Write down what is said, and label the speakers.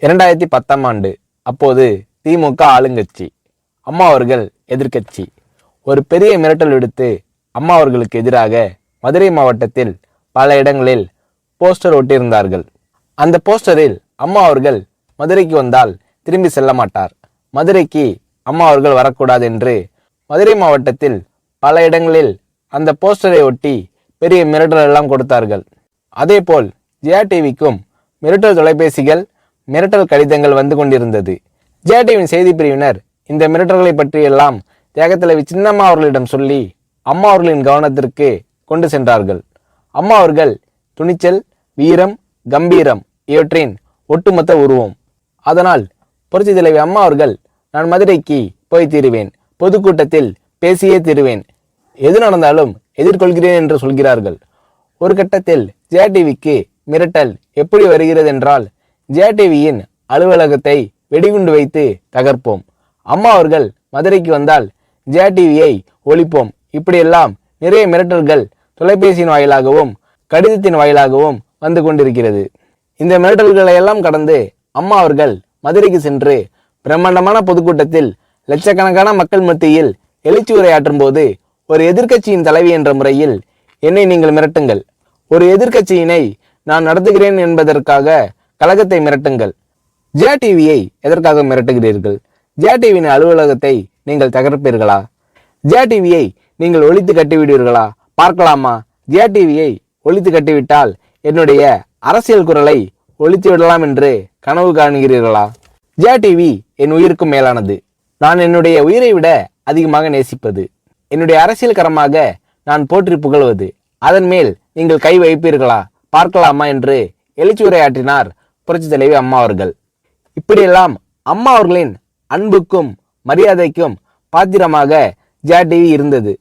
Speaker 1: 2010ஆம் ஆண்டு. அப்போது திமுக ஆளுங்கட்சி, அம்மா அவர்கள் எதிர்க்கட்சி. ஒரு பெரிய மிரட்டல் விடுத்து அம்மா அவர்களுக்கு எதிராக மதுரை மாவட்டத்தில் பல இடங்களில் போஸ்டர் ஒட்டியிருந்தார்கள். அந்த போஸ்டரில் அம்மா அவர்கள் மதுரைக்கு வந்தால் திரும்பி செல்ல மாட்டார், மதுரைக்கு அம்மா அவர்கள் வரக்கூடாது என்று மதுரை மாவட்டத்தில் பல இடங்களில் அந்த போஸ்டரை ஒட்டி பெரிய மிரட்டல் எல்லாம் கொடுத்தார்கள். அதேபோல் ஜெயா டிவிக்கும் மிரட்டல் தொலைபேசிகள், மிரட்டல் கடிதங்கள் வந்து கொண்டிருந்தது. ஜெயா டிவியின் செய்தி பிரிவினர் இந்த மிரட்டல்களை பற்றியெல்லாம் தியாகத்தலைவி சின்னம்மா அவர்களிடம் சொல்லி அம்மா அவர்களின் கவனத்திற்கு கொண்டு சென்றார்கள். அம்மா அவர்கள் துணிச்சல், வீரம், கம்பீரம் இவற்றின் ஒட்டுமொத்த உருவம். அதனால் புரட்சி தலைவி அம்மா அவர்கள், நான் மதுரைக்கு போய் தீருவேன், பொதுக்கூட்டத்தில் பேசியே தீருவேன், எது நடந்தாலும் எதிர்கொள்கிறேன் என்று சொல்கிறார்கள். ஒரு கட்டத்தில் ஜெயா டிவிக்கு மிரட்டல் எப்படி வருகிறது என்றால், ஜெயா டிவியின் அலுவலகத்தை வெடிகுண்டு வைத்து தகர்ப்போம், அம்மா அவர்கள் மதுரைக்கு வந்தால் ஜெயா டிவியை ஒழிப்போம், இப்படியெல்லாம் நிறைய மிரட்டல்கள் தொலைபேசியின் வாயிலாகவும் கடிதத்தின் வாயிலாகவும் வந்து கொண்டிருக்கிறது. இந்த மிரட்டல்களை எல்லாம் கடந்து அம்மா அவர்கள் மதுரைக்கு சென்று பிரம்மாண்டமான பொதுக்கூட்டத்தில் லட்சக்கணக்கான மக்கள் மத்தியில் எழுச்சி உரையாற்றும் போது, ஒரு எதிர்க்கட்சியின் தலைவி என்ற முறையில் என்னை நீங்கள் மிரட்டுங்கள், ஒரு எதிர்க்கட்சியினை நான் நடத்துகிறேன் என்பதற்காக கழகத்தை மிரட்டுங்கள், ஜெயா டிவியை எதற்காக மிரட்டுகிறீர்கள், ஜெயா டிவியின் அலுவலகத்தை நீங்கள் தகர்ப்பீர்களா, ஜெயா டிவியை நீங்கள் ஒழித்து கட்டிவிடுவீர்களா, பார்க்கலாமா, ஜெயா டிவியை ஒழித்து கட்டிவிட்டால் என்னுடைய அரசியல் குரலை ஒழித்து விடலாம் என்று கனவு காணுகிறீர்களா? ஜெயா டிவி என் உயிருக்கும் மேலானது, நான் என்னுடைய உயிரை விட அதிகமாக நேசிப்பது, என்னுடைய அரசியல் கரமாக நான் போற்றி புகழ்வது, அதன் மேல் நீங்கள் கை வைப்பீர்களா, பார்க்கலாமா என்று எழுச்சி உரையாற்றினார் புரட்சி தலைவி அம்மா அவர்கள். இப்படியெல்லாம் அம்மா அவர்களின் அன்புக்கும் மரியாதைக்கும் பாத்திரமாக ஜெயா டிவி இருந்தது.